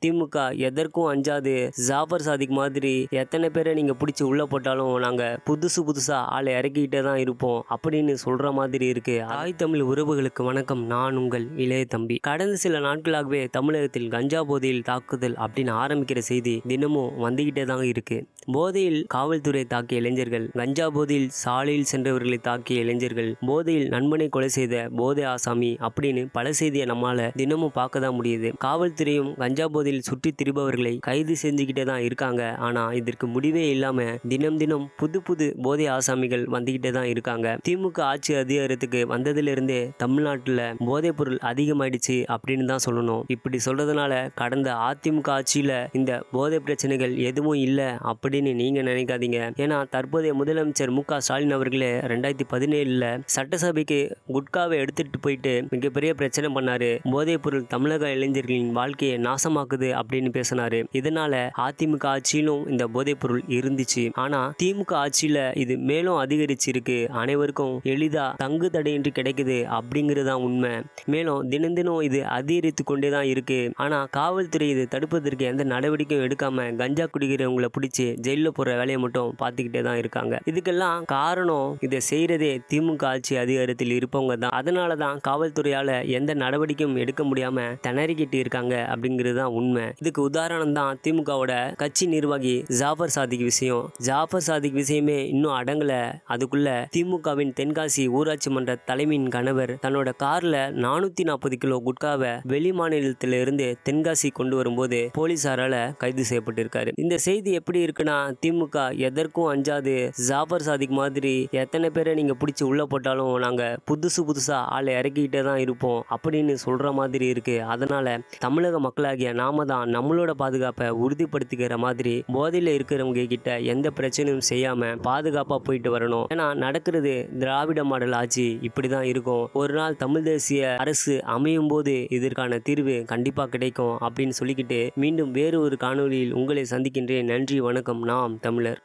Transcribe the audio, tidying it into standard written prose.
திமுக எதற்கும் அஞ்சாது. ஜாஃபர் சாதிக் மாதிரி எத்தனை பேரை நீங்க பிடிச்சி உள்ள போட்டாலும் நாங்க புதுசா ஆளை இறக்கிக்கிட்டே தான் இருப்போம் அப்படின்னு சொல்ற மாதிரி இருக்கு. தாய் தமிழ் உறவுகளுக்கு வணக்கம். நான் உங்கள் இளைய தம்பி. கடந்த சில நாட்களாகவே தமிழகத்தில் கஞ்சா போதையில் தாக்குதல் அப்படின்னு ஆரம்பிக்கிற செய்தி தினமும் வந்துகிட்டே தான் இருக்கு. போதையில் காவல்துறை தாக்கிய இளைஞர்கள், கஞ்சா போதையில் சாலையில் சென்றவர்களை தாக்கிய இளைஞர்கள், போதையில் நண்பனை கொலை செய்த போதை ஆசாமி அப்படின்னு பல செய்தியை நம்மால தினமும் பார்க்க தான் முடியுது. காவல்துறையும் கஞ்சா போதையில் சுற்றி திரிபவர்களை கைது செஞ்சுக்கிட்டே தான் இருக்காங்க. ஆனா இதற்கு முடிவே இல்லாம தினம் புது போதை ஆசாமிகள் வந்துகிட்டே தான் இருக்காங்க. திமுக ஆட்சி அதிகாரத்துக்கு வந்ததிலிருந்தே தமிழ்நாட்டுல போதைப் பொருள் அதிகமாயிடுச்சு அப்படின்னு தான் சொல்லணும். இப்படி சொல்றதுனால கடந்த அதிமுக ஆட்சியில இந்த போதை பிரச்சனைகள் எதுவும் இல்லை அப்படின்னு நீங்க நினைக்காதீங்க. ஏன்னா தற்போதைய முதலமைச்சர் மு.க. ஸ்டாலின் அவர்களே 2017 சட்டசபைக்கு குட்காவை எடுத்துட்டு போயிட்டு மிகப்பெரிய பிரச்சனை பண்ணாரு. போதைப் பொருள் தமிழக இளைஞர்களின் வாழ்க்கையை நாசமாக்குது அப்படின்னு பேசினாரு. இதனால அதிமுக ஆட்சியிலும் இந்த போதைப் பொருள் இருந்துச்சு. ஆனா திமுக ஆட்சியில இது மேலும் அதிகரிச்சு இருக்கு. அனைவருக்கும் எளிதா தங்கு தடையின்றி கிடைக்குது அப்படிங்கறதுதான் உண்மை. மேலும் தினம் இது அதிகரித்து கொண்டே தான் இருக்கு. ஆனா காவல்துறை இது தடுப்பதற்கு எந்த நடவடிக்கையும் எடுக்காம கஞ்சா குடிக்கிறவங்களை பிடிச்சி ஜெயில போற வேலையை மட்டும் பார்த்துக்கிட்டே தான் இருக்காங்க. இதுக்கெல்லாம் காரணம் இதை செய்யறதே திமுக ஆட்சி அதிகாரத்தில் இருப்பவங்க தான். அதனாலதான் காவல்துறையால எந்த நடவடிக்கையும் எடுக்க முடியாம திணறிக்கிட்டு இருக்காங்க அப்படிங்கிறது தான் உண்மை. இதுக்கு உதாரணம் தான் திமுகவோட கட்சி நிர்வாகி ஜாஃபர் சாதிக் விஷயம். ஜாஃபர் சாதிக் விஷயமே இன்னும் அடங்கல. அதுக்குள்ள திமுகவின் தென்காசி ஊராட்சி மன்ற தலைமையின் கணவர் தன்னோட கார்ல 440 கிலோ குட்காவை வெளி மாநிலத்திலிருந்து தென்காசி கொண்டு வரும்போது போலீசாரால கைது செய்யப்பட்டிருக்காரு. இந்த செய்தி எப்படி இருக்குன்னா, திமுக எதற்கும் அஞ்சாது. ஜாஃபர் சாதிக் மாதிரி எத்தனை பேரை நீங்க பிடிச்சி உள்ள போட்டாலும் நாங்க புதுசா ஆளை இறக்கிக்கிட்டே தான் இருப்போம் அப்படின்னு சொல்ற மாதிரி இருக்கு. அதனால தமிழக மக்களாகிய நாம தான் நம்மளோட பாதுகாப்பை உறுதிப்படுத்திக்கிற மாதிரி போதையில இருக்கிறவங்க கிட்ட எந்த பிரச்சனையும் செய்யாம பாதுகாப்பா போயிட்டு வரணும். ஏன்னா நடக்கிறது திராவிட மாடல் ஆட்சி. இப்படிதான் இருக்கும். ஒரு நாள் தமிழ் தேசிய அரசு அமையும் போது இதற்கான தீர்வு கண்டிப்பா கிடைக்கும் அப்படின்னு சொல்லிக்கிட்டு மீண்டும் வேறு ஒரு காணொலியில் உங்களை சந்திக்கின்றேன். நன்றி, வணக்கம். நாம் தமிழர்.